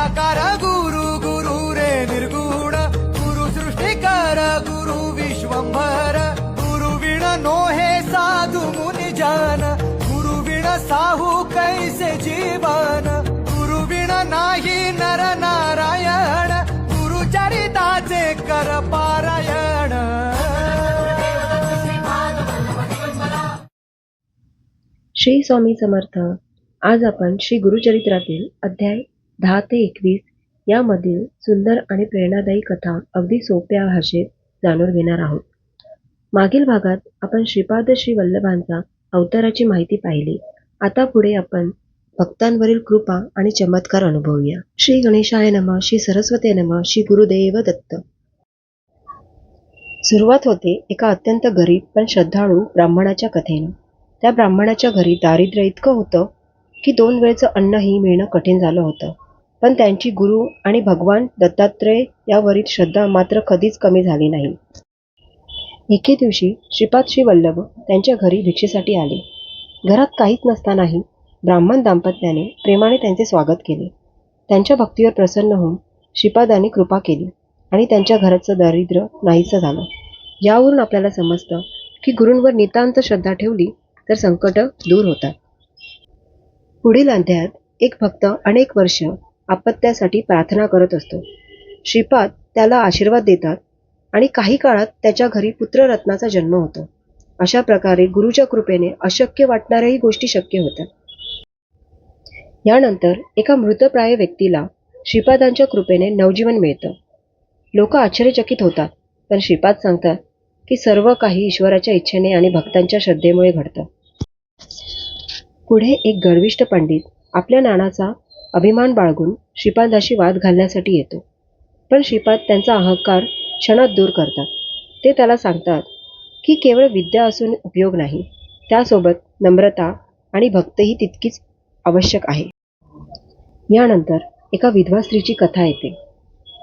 निराकार गुरु गुरु रे निर्गुण गुरु सृष्टिकर गुरु विश्वंभर गुरु विण नो हे साधु मुनि जन गुरु विण साहू कैसे जीवन गुरु विण नाही नर नारायण गुरु चरिताचे कर पारायण। श्री स्वामी समर्थ। आज आपण श्री गुरुचरित्रातील अध्याय 10 ते 21 यामधील सुंदर आणि प्रेरणादायी कथा अगदी सोप्या भाषेत जाणून घेणार आहोत। मागील भागात आपण श्रीपाद श्री वल्लभांचा अवताराची माहिती पाहिली। आता पुढे आपण भक्तांवरील कृपा आणि चमत्कार अनुभवूया। श्री गणेशाय नमः, श्री सरस्वती नमः, श्री गुरुदेव दत्त। सुरुवात होते एका अत्यंत गरीब पण श्रद्धाळू ब्राह्मणाच्या कथेनं। त्या ब्राह्मणाच्या घरी दारिद्र्य इतकं होतं की 2 वेळचं अन्नही मिळणं कठीण झालं होतं। पण त्यांची गुरु आणि भगवान दत्तात्रय यावरील श्रद्धा मात्र कधीच कमी झाली नाही। एके दिवशी श्रीपाद श्री वल्लभ त्यांच्या घरी भिक्षेसाठी आले। घरात काहीच नसतानाही ब्राह्मण दाम्पत्याने प्रेमाने त्यांचे स्वागत केले। त्यांच्या भक्तीवर प्रसन्न होऊन श्रीपादांनी कृपा केली आणि त्यांच्या घराचं दारिद्र्य नाहीसं झालं। यावरून आपल्याला समजतं की गुरूंवर नितांत श्रद्धा ठेवली तर संकट दूर होतात। पुढील अध्यायात एक भक्त अनेक वर्ष अपत्यासाठी प्रार्थना करत असतो। श्रीपाद त्याला आशीर्वाद देतात आणि काही काळात त्याच्या घरी पुत्ररत्नाचा जन्म होतो। अशा प्रकारे गुरुच्या कृपेने अशक्य वाटणाऱ्याही गोष्टी शक्य होतात। यानंतर एका मृतप्राय व्यक्तीला श्रीपादांच्या कृपेने नवजीवन मिळतं। लोक आश्चर्यचकित होतात, पण श्रीपाद सांगतात की सर्व काही ईश्वराच्या इच्छेने आणि भक्तांच्या श्रद्धेमुळे घडतं। पुढे एक गर्विष्ठ पंडित आपल्या ज्ञानाचा अभिमान बाळगून श्रीपादाशी वाद घालण्यासाठी येतो, पण श्रीपाद त्यांचा अहंकार क्षणात दूर करतात। ते त्याला सांगतात की केवळ विद्या असून उपयोग नाही, त्यासोबत नम्रता आणि भक्तीही तितकीच आवश्यक आहे। यानंतर एका विधवा स्त्रीची कथा येते।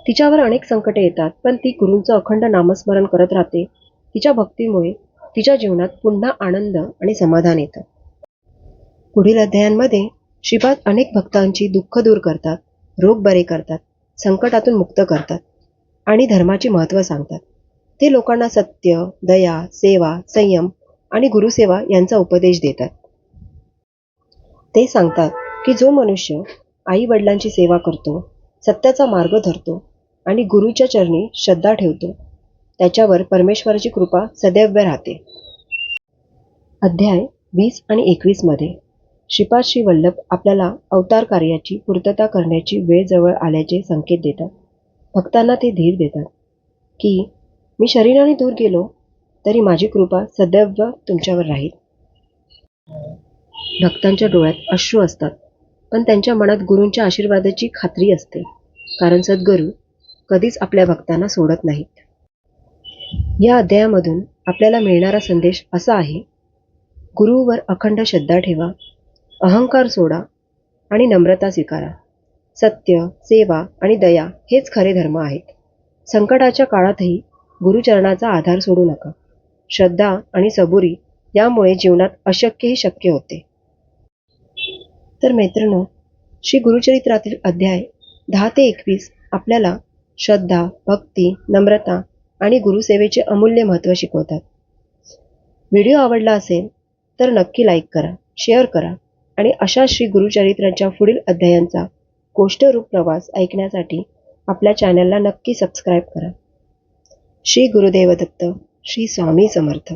तिच्यावर अनेक संकटे येतात, पण ती गुरूंचं अखंड नामस्मरण करत राहते। तिच्या भक्तीमुळे तिच्या जीवनात पुन्हा आनंद आणि समाधान येतं। पुढील अध्यायांमध्ये श्रीपाद अनेक भक्तांची दुःख दूर करतात, रोग बरे करतात, संकटातून मुक्त करतात आणि धर्माचे महत्त्व सांगतात। ते लोकांना सत्य, दया, सेवा, संयम आणि गुरुसेवा यांचा उपदेश देतात। ते सांगतात की जो मनुष्य आई वडिलांची सेवा करतो, सत्याचा मार्ग धरतो आणि गुरुच्या चरणी श्रद्धा ठेवतो, त्याच्यावर परमेश्वराची कृपा सदैव राहते। अध्याय 20 आणि 21 मध्ये श्रीपाद श्री वल्लभ आपल्याला अवतार कार्याची पूर्तता करण्याची वेळ जवळ आल्याचे संकेत देतात। भक्तांना ते धीर देतात की मी शरीराने दूर गेलो तरी माझी कृपा सदैव तुमच्यावर राहील। भक्तांच्या डोळ्यात अश्रू असतात, पण त्यांच्या मनात गुरूंच्या आशीर्वादाची खात्री असते, कारण सद्गुरू कधीच आपल्या भक्तांना सोडत नाहीत। या अध्यायामधून आपल्याला मिळणारा संदेश असा आहे, गुरुवर अखंड श्रद्धा ठेवा, अहंकार सोडा आणि नम्रता स्वीकारा। सत्य, सेवा आणि दया हेच खरे धर्म आहेत। संकटाच्या काळातही गुरुचरणाचा आधार सोडू नका। श्रद्धा आणि सबुरी यामुळे जीवनात अशक्यही शक्य होते। तर मैत्रिणो, श्री गुरुचरित्रातील अध्याय 10 ते 21 आपल्याला श्रद्धा, भक्ती, नम्रता आणि गुरुसेवेचे अमूल्य महत्त्व शिकवतात। व्हिडिओ आवडला असेल तर नक्की लाईक करा, शेअर करा आणि अशा श्री गुरुचरित्राच्या पुढील अध्यायांचा गोष्टरूप प्रवास ऐकण्यासाठी आपल्या चॅनलला नक्की सबस्क्राईब करा। श्री गुरुदेव दत्त, श्री स्वामी समर्थ।